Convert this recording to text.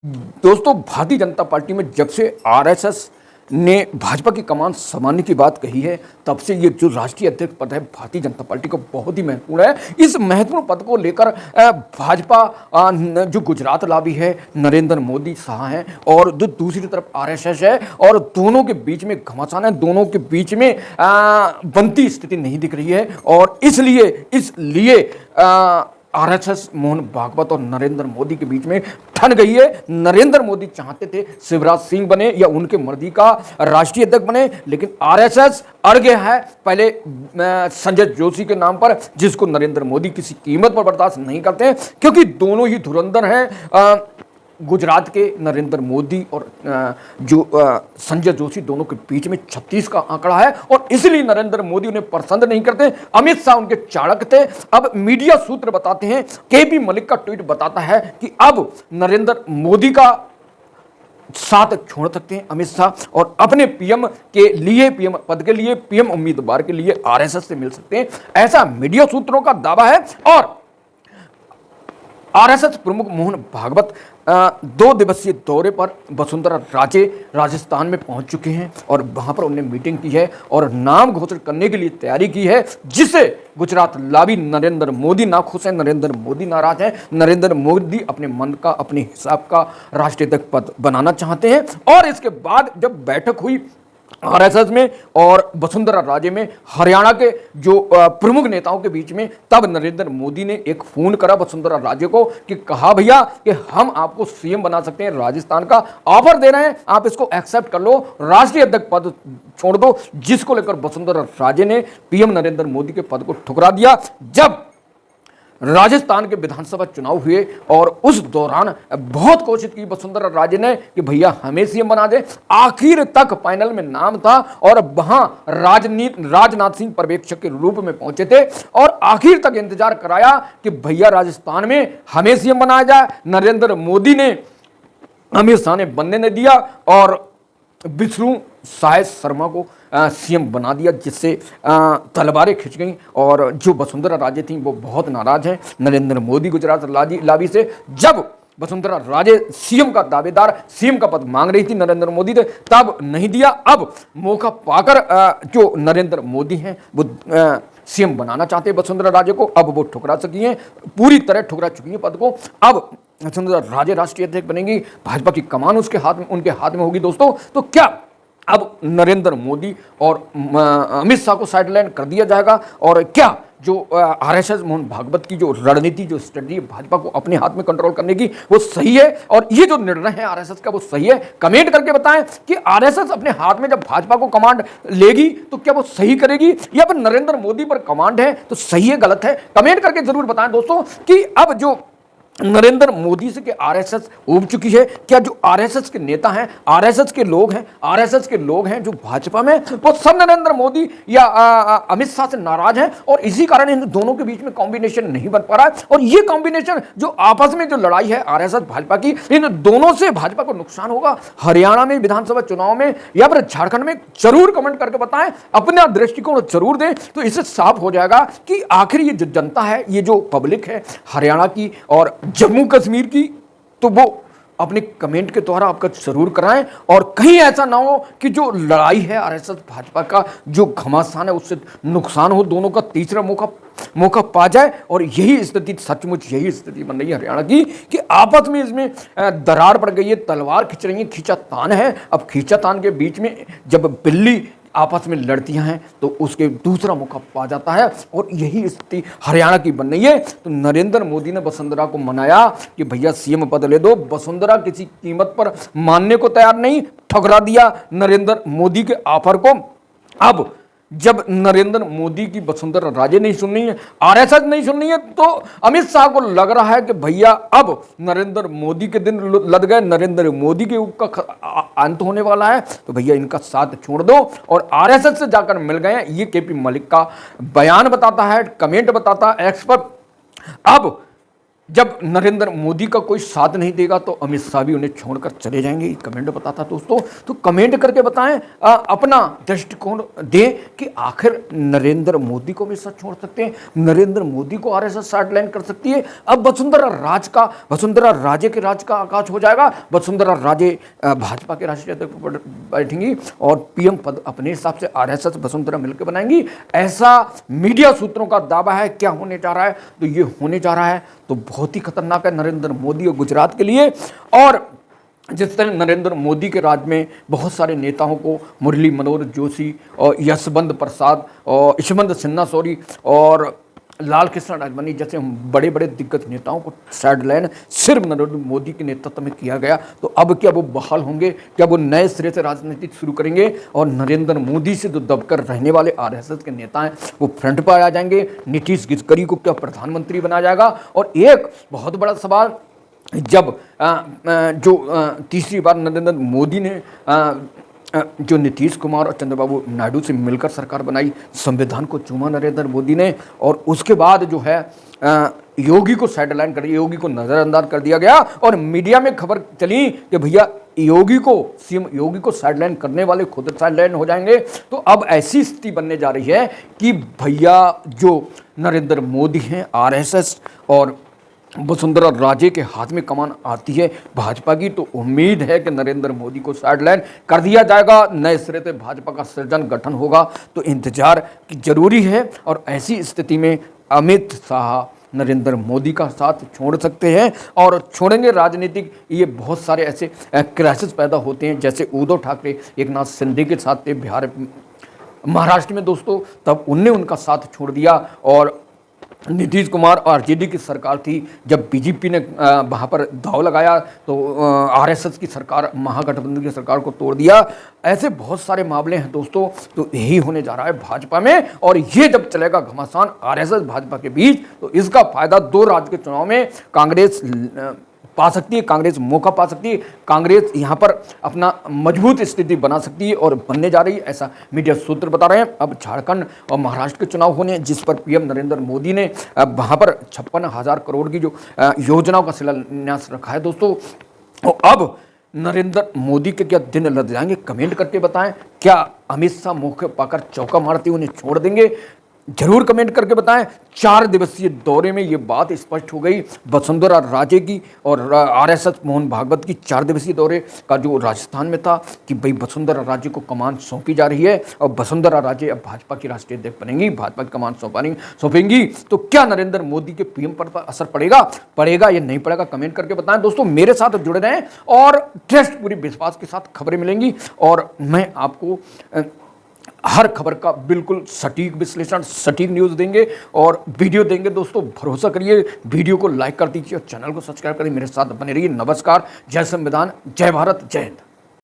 दोस्तों, भारतीय जनता पार्टी में जब से आरएसएस ने भाजपा की कमान संभालने की बात कही है, तब से ये जो राष्ट्रीय अध्यक्ष पद है भारतीय जनता पार्टी का बहुत ही महत्वपूर्ण है। इस महत्वपूर्ण पद को लेकर भाजपा जो गुजरात लाबी है, नरेंद्र मोदी शाह हैं, और जो दूसरी तरफ आरएसएस है, और दोनों के बीच में घमासान है, दोनों के बीच में बनती स्थिति नहीं दिख रही है। और इसलिए आरएसएस मोहन भागवत और नरेंद्र मोदी के बीच में ठन गई है। नरेंद्र मोदी चाहते थे शिवराज सिंह बने या उनके मर्जी का राष्ट्रीय अध्यक्ष बने, लेकिन आरएसएस अड़ गया है पहले संजय जोशी के नाम पर, जिसको नरेंद्र मोदी किसी कीमत पर बर्दाश्त नहीं करते हैं, क्योंकि दोनों ही धुरंधर हैं। गुजरात के नरेंद्र मोदी और जो संजय जोशी, दोनों के बीच में 36 का आंकड़ा है, और इसलिए नरेंद्र मोदी उन्हें पसंद नहीं करते। अमित शाह उनके चाणक्य थे। अब मीडिया सूत्र बताते हैं, केपी मलिक का ट्वीट बताता है कि अब नरेंद्र मोदी का साथ छोड़ सकते हैं अमित शाह, और अपने पीएम पद के लिए, पीएम उम्मीदवार के लिए आरएसएस से मिल सकते हैं, ऐसा मीडिया सूत्रों का दावा है। और आरएसएस प्रमुख मोहन भागवत 2 दिवसीय दौरे पर वसुंधरा राजे राजस्थान में पहुंच चुके हैं, और वहां पर उन्होंने मीटिंग की है और नाम घोषित करने के लिए तैयारी की है, जिसे गुजरात लाबी नरेंद्र मोदी ना खुश है, नरेंद्र मोदी नाराज है। नरेंद्र मोदी अपने मन का, अपने हिसाब का राष्ट्रीय अध्यक्ष पद बनाना चाहते हैं। और इसके बाद जब बैठक हुई आरएसएस में और वसुंधरा राजे में, हरियाणा के जो प्रमुख नेताओं के बीच में, तब नरेंद्र मोदी ने एक फोन करा वसुंधरा राजे को कि कहा, भैया कि हम आपको सीएम बना सकते हैं, राजस्थान का ऑफर दे रहे हैं, आप इसको एक्सेप्ट कर लो, राष्ट्रीय अध्यक्ष पद छोड़ दो। जिसको लेकर वसुंधरा राजे ने पीएम नरेंद्र मोदी के पद को ठुकरा दिया। जब राजस्थान के विधानसभा चुनाव हुए और उस दौरान बहुत कोशिश की वसुंधरा राजे ने कि भैया हमें सीएम बना दे, आखिर तक फाइनल में नाम था, और वहां राजनाथ सिंह पर्यवेक्षक के रूप में पहुंचे थे, और आखिर तक इंतजार कराया कि भैया राजस्थान में हमें सीएम बनाया जाए। नरेंद्र मोदी ने अमित शाह ने बनने नहीं दिया, और विष्णु साय शर्मा को सीएम बना दिया, जिससे तलवारें खिंच गईं, और जो वसुंधरा राजे थी वो बहुत नाराज हैं नरेंद्र मोदी गुजरात लाबी से। जब वसुंधरा राजे सीएम का दावेदार, सीएम का पद मांग रही थी नरेंद्र मोदी से, तब नहीं दिया। अब मौका पाकर जो नरेंद्र मोदी हैं वो सीएम बनाना चाहते हैं वसुंधरा राजे को, अब वो ठुकरा सकी हैं, पूरी तरह ठुकरा चुकी हैं पद को। अब वसुंधरा राजे राष्ट्रीय अध्यक्ष बनेंगी, भाजपा की कमान उनके हाथ में होगी। दोस्तों, तो क्या अब नरेंद्र मोदी और अमित शाह को साइडलाइन कर दिया जाएगा, और क्या जो आरएसएस मोहन भागवत की जो रणनीति, जो स्ट्रेटजी भाजपा को अपने हाथ में कंट्रोल करने की, वो सही है, और ये जो निर्णय है आरएसएस का वो सही है? कमेंट करके बताएं कि आरएसएस अपने हाथ में जब भाजपा को कमांड लेगी तो क्या वो सही करेगी, या फिर नरेंद्र मोदी पर कमांड है तो सही है, गलत है? कमेंट करके जरूर बताएं दोस्तों कि अब जो नरेंद्र मोदी से के आरएसएस उब चुकी है, क्या जो आरएसएस के नेता हैं, आरएसएस के लोग हैं जो भाजपा में, वो सब नरेंद्र मोदी या अमित शाह से नाराज हैं, और इसी कारण इन दोनों के बीच में कॉम्बिनेशन नहीं बन पा रहा है। और ये कॉम्बिनेशन जो आपस में जो लड़ाई है आरएसएस भाजपा की, इन दोनों से भाजपा को नुकसान होगा हरियाणा में विधानसभा चुनाव में या फिर झारखंड में। जरूर कमेंट करके बताएं, अपना दृष्टिकोण जरूर दें, तो इससे साफ हो जाएगा कि आखिर ये जो जनता है, ये जो पब्लिक है हरियाणा की और जम्मू कश्मीर की, तो वो अपने कमेंट के द्वारा आपका जरूर कराएं, और कहीं ऐसा ना हो कि जो लड़ाई है आरएसएस भाजपा का, जो घमासान है, उससे नुकसान हो, दोनों का तीसरा मौका पा जाए। और यही स्थिति, सचमुच यही स्थिति बन रही है हरियाणा की, कि आपस में इसमें दरार पड़ गई है, तलवार खिंच रही है, खींचातान है। अब खींचातान के बीच में जब बिल्ली आपस में लड़ती हैं तो उसके दूसरा मौका पा जाता है, और यही स्थिति हरियाणा की बन रही है। तो नरेंद्र मोदी ने वसुंधरा को मनाया कि भैया सीएम पद ले दो, वसुंधरा किसी कीमत पर मानने को तैयार नहीं, ठुकरा दिया नरेंद्र मोदी के ऑफर को। अब जब नरेंद्र मोदी की वसुंधरा राजे नहीं सुननी है, आरएसएस नहीं सुननी है, तो अमित शाह को लग रहा है कि भैया अब नरेंद्र मोदी के दिन लद गए, नरेंद्र मोदी के युग का अंत होने वाला है, तो भैया इनका साथ छोड़ दो और आरएसएस से जाकर मिल गए। ये केपी मलिक का बयान बताता है, कमेंट बताता है, एक्सपर्ट। अब जब नरेंद्र मोदी का कोई साथ नहीं देगा तो अमित शाह भी उन्हें छोड़कर चले जाएंगे। कमेंट बताता दोस्तों, तो कमेंट करके बताएं, अपना दृष्टिकोण दें कि आखिर नरेंद्र मोदी को भी साथ छोड़ सकते हैं, नरेंद्र मोदी को आरएसएस साइडलाइन कर सकती है। अब वसुंधरा राजे के राज का आगाज हो जाएगा। वसुंधरा राजे भाजपा के राष्ट्रीय अध्यक्ष बैठेंगी और पीएम पद अपने हिसाब से आरएसएस वसुंधरा मिलकर बनाएंगी, ऐसा मीडिया सूत्रों का दावा है। क्या होने जा रहा है? तो ये होने जा रहा है तो बहुत ही खतरनाक है नरेंद्र मोदी और गुजरात के लिए। और जिस तरह नरेंद्र मोदी के राज में बहुत सारे नेताओं को, मुरली मनोहर जोशी और यशवंत प्रसाद और यशवंत सिन्हा और लाल कृष्ण आडवाणी जैसे बड़े बड़े दिग्गज नेताओं को साइडलाइन सिर्फ नरेंद्र मोदी के नेतृत्व में किया गया, तो अब क्या वो बहाल होंगे? क्या वो नए सिरे से राजनीति शुरू करेंगे और नरेंद्र मोदी से जो दबकर रहने वाले आरएसएस के नेता हैं वो फ्रंट पर आ जाएंगे? नीतीश गडकरी को क्या प्रधानमंत्री बनाया जाएगा? और एक बहुत बड़ा सवाल, जब तीसरी बार नरेंद्र मोदी ने जो नीतीश कुमार और चंद्रबाबू नायडू से मिलकर सरकार बनाई, संविधान को चूमा नरेंद्र मोदी ने, और उसके बाद जो है योगी को साइडलाइन कर दिया, योगी को नजरअंदाज कर दिया गया और मीडिया में खबर चली कि भैया सीएम योगी को साइडलाइन करने वाले खुद साइडलाइन हो जाएंगे। तो अब ऐसी स्थिति बनने जा रही है कि भैया जो नरेंद्र मोदी हैं, आरएसएस और वसुंधरा राजे के हाथ में कमान आती है भाजपा की, तो उम्मीद है कि नरेंद्र मोदी को साइडलाइन कर दिया जाएगा, नए सिरे से भाजपा का सृजन गठन होगा। तो इंतजार की जरूरी है और ऐसी स्थिति में अमित शाह नरेंद्र मोदी का साथ छोड़ सकते हैं और छोड़ेंगे। राजनीतिक ये बहुत सारे ऐसे क्राइसिस पैदा होते हैं, जैसे उद्धव ठाकरे एकनाथ शिंदे के साथ थे महाराष्ट्र में दोस्तों, तब उनने उनका साथ छोड़ दिया। और नीतीश कुमार और आरजेडी की सरकार थी, जब बीजेपी ने वहाँ पर दाव लगाया तो आरएसएस की सरकार, महागठबंधन की सरकार को तोड़ दिया। ऐसे बहुत सारे मामले हैं दोस्तों, तो यही होने जा रहा है भाजपा में। और ये जब चलेगा घमासान आरएसएस भाजपा के बीच, तो इसका फायदा 2 राज्य के चुनाव में कांग्रेस पा सकती है, कांग्रेस मौका पा सकती है, कांग्रेस यहाँ पर अपना मजबूत स्थिति बना सकती है और बनने जा रही है, ऐसा मीडिया सूत्र बता रहे हैं। अब झारखंड और महाराष्ट्र के चुनाव होने हैं, जिस पर पीएम नरेंद्र मोदी ने वहाँ पर 56,000 करोड़ की जो योजनाओं का शिलान्यास रखा है दोस्तों। और अब नरेंद्र मोदी के क्या दिन लग जाएंगे? कमेंट करके बताएं। क्या अमित शाह मौके पाकर चौका मारते उन्हें छोड़ देंगे? जरूर कमेंट करके बताएं। 4 दिवसीय दौरे में ये बात स्पष्ट हो गई वसुंधरा राजे की और आरएसएस मोहन भागवत की 4 दिवसीय दौरे का जो राजस्थान में था कि भाई वसुंधरा राजे को कमान सौंपी जा रही है और वसुंधरा राजे अब भाजपा की राष्ट्रीय अध्यक्ष बनेंगी, भाजपा की कमान सौंपेंगी। तो क्या नरेंद्र मोदी के पीएम पर असर पड़ेगा या नहीं पड़ेगा? कमेंट करके बताएं दोस्तों। मेरे साथ जुड़े रहें और ट्रस्ट पूरी विश्वास के साथ खबरें मिलेंगी और मैं आपको हर खबर का बिल्कुल सटीक विश्लेषण, सटीक न्यूज़ देंगे और वीडियो देंगे दोस्तों। भरोसा करिए, वीडियो को लाइक कर दीजिए और चैनल को सब्सक्राइब करिए। मेरे साथ बने रहिए। नमस्कार, जय संविधान, जय भारत, जय हिंद।